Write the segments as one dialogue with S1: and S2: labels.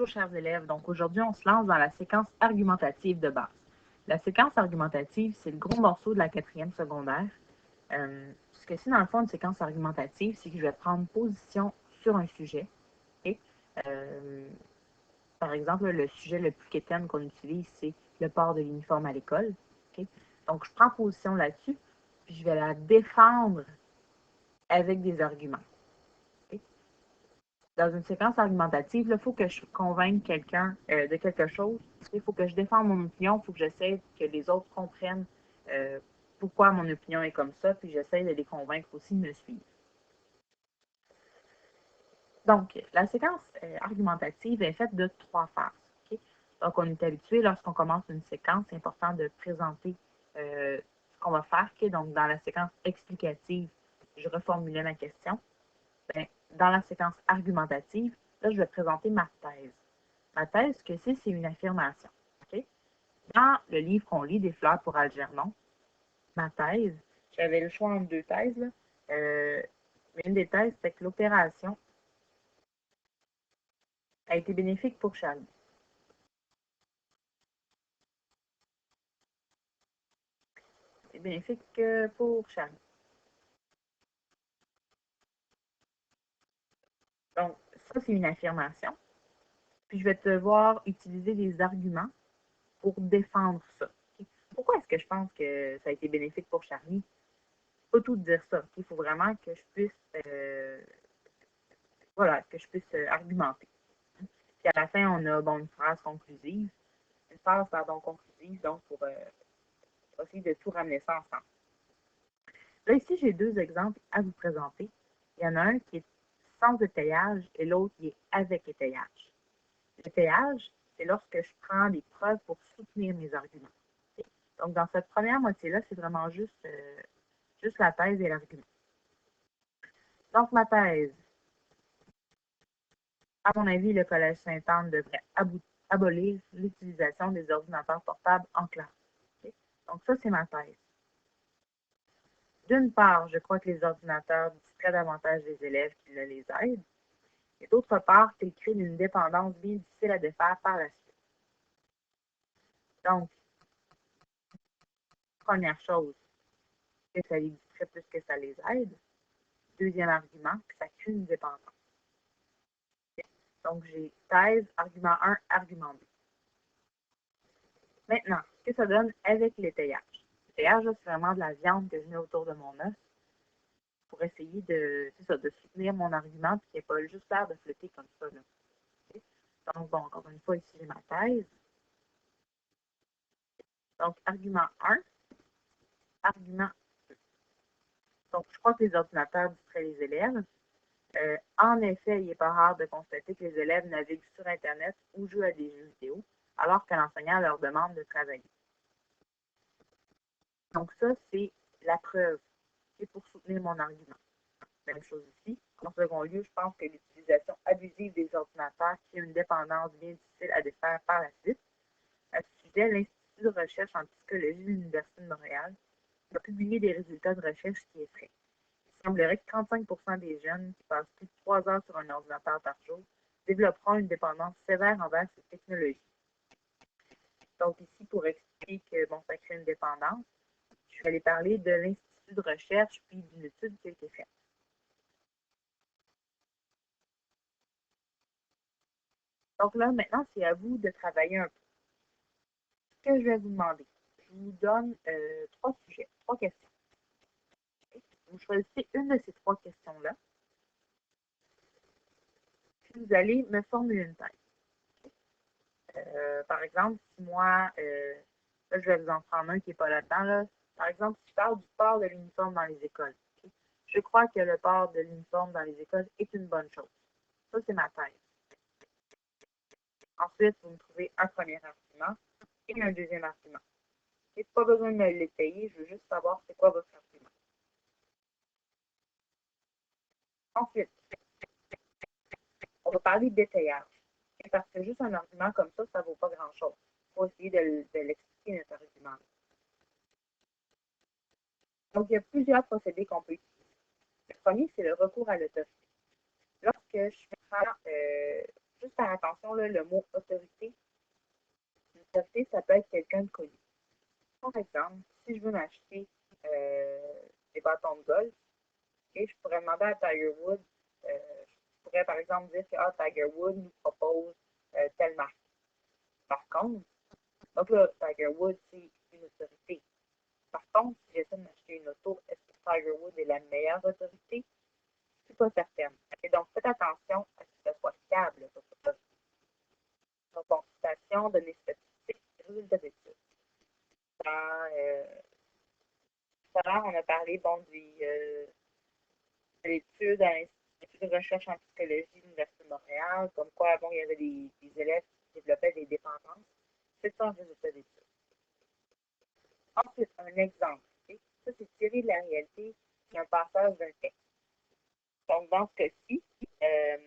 S1: Bonjour chers élèves, donc aujourd'hui on se lance dans la séquence argumentative de base. La séquence argumentative, c'est le gros morceau de la 4e secondaire. Ce que c'est dans le fond une séquence argumentative, c'est que je vais prendre position sur un sujet. Okay? Par exemple, le sujet le plus quétaine qu'on utilise, c'est le port de l'uniforme à l'école. Okay? Donc je prends position là-dessus, puis je vais la défendre avec des arguments. Dans une séquence argumentative, il faut que je convainque quelqu'un de quelque chose. Il faut que je défende mon opinion, il faut que j'essaie que les autres comprennent pourquoi mon opinion est comme ça, puis j'essaie de les convaincre aussi de me suivre. Donc, la séquence argumentative est faite de 3 phases. Okay? Donc, on est habitué, lorsqu'on commence une séquence, c'est important de présenter ce qu'on va faire. Okay? Donc, dans la séquence explicative, je reformulais ma question. Bien, dans la séquence argumentative, là, je vais présenter ma thèse. Ma thèse, ce que c'est une affirmation. Okay? Dans le livre qu'on lit, Des fleurs pour Algernon, ma thèse, j'avais le choix entre 2 thèses. Là. Mais une des thèses, c'est que l'opération a été bénéfique pour Charlie. C'est bénéfique pour Charlie. Donc, ça, c'est une affirmation. Puis, je vais devoir utiliser des arguments pour défendre ça. Okay? Pourquoi est-ce que je pense que ça a été bénéfique pour Charlie? Pas tout dire ça. Il faut vraiment que je puisse, argumenter. Puis à la fin, on a une phrase conclusive. Une phrase, conclusive, donc pour essayer de tout ramener ça ensemble. Là, ici, j'ai 2 exemples à vous présenter. Il y en a un qui est sans étayage et l'autre qui est avec étayage. L'étayage, c'est lorsque je prends des preuves pour soutenir mes arguments. Okay? Donc, dans cette première moitié-là, c'est vraiment juste la thèse et l'argument. Donc, ma thèse, à mon avis, le Collège Sainte-Anne devrait abolir l'utilisation des ordinateurs portables en classe. Okay? Donc, ça, c'est ma thèse. D'une part, je crois que les ordinateurs distraient davantage les élèves qu'ils ne les aident. Et d'autre part, qu'ils créent une dépendance bien difficile à défaire par la suite. Donc, première chose, que ça les distrait plus que ça les aide. Deuxième argument, que ça crée une dépendance. Donc, j'ai thèse, argument 1, argument 2. Maintenant, ce que ça donne avec l'étayage. L'étayage, c'est vraiment de la viande que je mets autour de mon os pour essayer de soutenir mon argument puis qu'il n'y ait pas juste l'air de flotter comme ça. Là. Okay? Donc, encore une fois, ici, j'ai ma thèse. Donc, argument 1, argument 2. Donc, je crois que les ordinateurs distraient les élèves. En effet, il n'est pas rare de constater que les élèves naviguent sur Internet ou jouent à des jeux vidéo, alors que l'enseignant leur demande de travailler. Donc, ça, c'est la preuve. C'est pour soutenir mon argument. Même chose ici. En second lieu, je pense que l'utilisation abusive des ordinateurs crée une dépendance bien difficile à défaire par la suite. À ce sujet, l'Institut de recherche en psychologie de l'Université de Montréal a publié des résultats de recherche qui effraient. Il semblerait que 35% des jeunes qui passent plus de 3 heures sur un ordinateur par jour développeront une dépendance sévère envers ces technologies. Donc ici, pour expliquer que ça crée une dépendance, je vais aller parler de l'Institut de recherche puis d'une étude qui a été faite. Donc là, maintenant, c'est à vous de travailler un peu. Ce que je vais vous demander, je vous donne 3 sujets, 3 questions. Vous choisissez une de ces 3 questions-là. Puis vous allez me formuler une thèse. Par exemple, si moi, là, je vais vous en prendre un qui n'est pas là-dedans. Là. Par exemple, si je parle du port de l'uniforme dans les écoles, okay? Je crois que le port de l'uniforme dans les écoles est une bonne chose. Ça, c'est ma thèse. Ensuite, vous me trouvez un premier argument et un deuxième argument. Okay? Pas besoin de me l'étayer, je veux juste savoir c'est quoi votre argument. Ensuite, on va parler d'étayage. Parce que juste un argument comme ça ne vaut pas grand-chose. Il faut essayer de l'expliquer, notre argument. Donc, il y a plusieurs procédés qu'on peut utiliser. Le premier, c'est le recours à l'autorité. Lorsque je prends juste faire attention, là, le mot autorité. L'autorité, ça peut être quelqu'un de connu. Par exemple, si je veux m'acheter des bâtons de golf, et je pourrais demander à Tiger Woods, je pourrais par exemple dire que Tiger Woods nous propose telle marque. Par contre, donc là, Tiger Woods, c'est une autorité. Par contre, si j'essaie de m'acheter une auto, est-ce que Tiger Woods est la meilleure autorité? Je ne suis pas certaine. Et donc, faites attention à ce que ce soit fiable, votre autorité. Donc, consultation, données statistiques, résultats d'études. Dans tout à l'heure, on a parlé de l'étude à l'Institut de recherche en psychologie de l'Université de Montréal, comme quoi, bon, il y avait des élèves qui développaient des dépendances. C'est ça un résultat d'étude. Ensuite, un exemple. Okay? Ça, c'est tiré de la réalité, c'est un passage d'un texte. Donc, dans ce cas-ci, je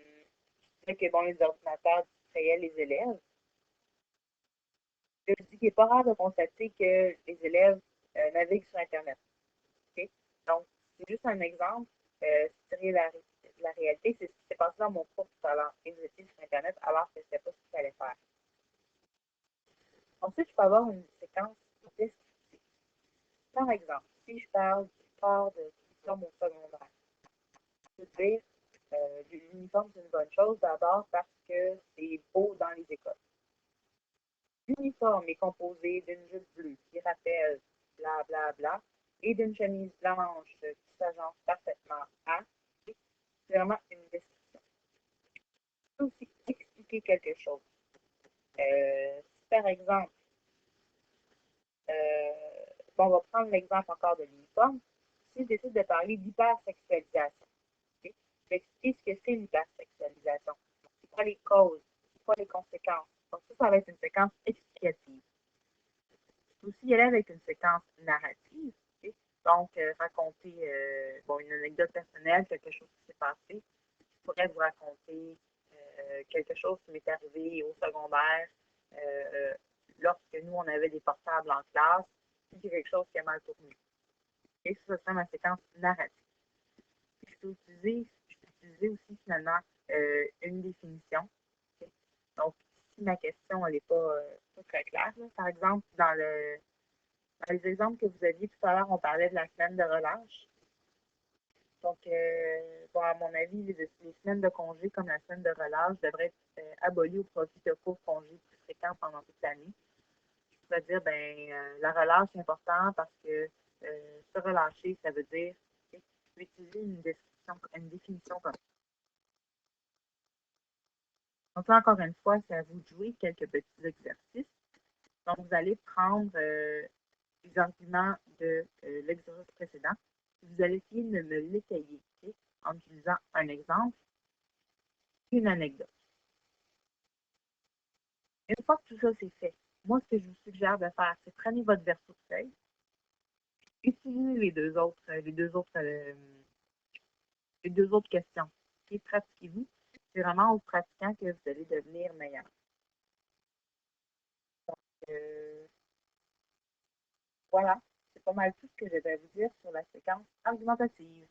S1: disais que bon, les ordinateurs distrayaient les élèves. Je dis qu'il n'est pas rare de constater que les élèves naviguent sur Internet. Okay? Donc, c'est juste un exemple tiré de la réalité. C'est ce qui s'est passé dans mon cours tout à l'heure. Ils étaient sur Internet alors que je ne sais pas ce qu'il fallait faire. Ensuite, je peux avoir une séquence descriptive. Par exemple, si je parle du sport de l'uniforme au secondaire, je peux dire l'uniforme, c'est une bonne chose d'abord parce que c'est beau dans les écoles. L'uniforme est composé d'une jupe bleue qui rappelle bla bla bla et d'une chemise blanche qui s'agence parfaitement à. C'est vraiment une description. Je peux aussi expliquer quelque chose. Si par exemple, bon, on va prendre l'exemple encore de l'uniforme. Si je décide de parler d'hypersexualisation, okay? Je vais expliquer ce que c'est l'hypersexualisation. C'est quoi les causes, c'est quoi les conséquences. Donc ça va être une séquence explicative. Je peux aussi y aller avec une séquence narrative. Okay? Donc, raconter bon, une anecdote personnelle, quelque chose qui s'est passé. Je pourrais vous raconter quelque chose qui m'est arrivé au secondaire lorsque nous, on avait des portables en classe, puis c'est quelque chose qui a mal tourné. Et ça serait ma séquence narrative. Puis je peux utiliser aussi finalement une définition. Okay? Donc, si ma question n'est pas très claire, là, par exemple, dans les exemples que vous aviez tout à l'heure, on parlait de la semaine de relâche. Donc, bon, à mon avis, les semaines de congé, comme la semaine de relâche, devraient être abolies au profit de courts congés plus fréquents pendant toute l'année. Je pourrais dire, la relâche est importante parce que se relâcher, ça veut dire, je vais utiliser une définition comme ça. Donc là, encore une fois, c'est à vous de jouer quelques petits exercices. Donc, vous allez prendre les arguments de l'exercice précédent. Vous allez essayer de me l'étayer en utilisant un exemple et une anecdote. Une fois que tout ça c'est fait, moi, ce que je vous suggère de faire, c'est prenez votre verso de feuille, utilisez les deux autres questions et pratiquez-vous. C'est vraiment en pratiquant que vous allez devenir meilleur. Donc, voilà, c'est pas mal tout ce que je vais vous dire sur la séquence argumentative.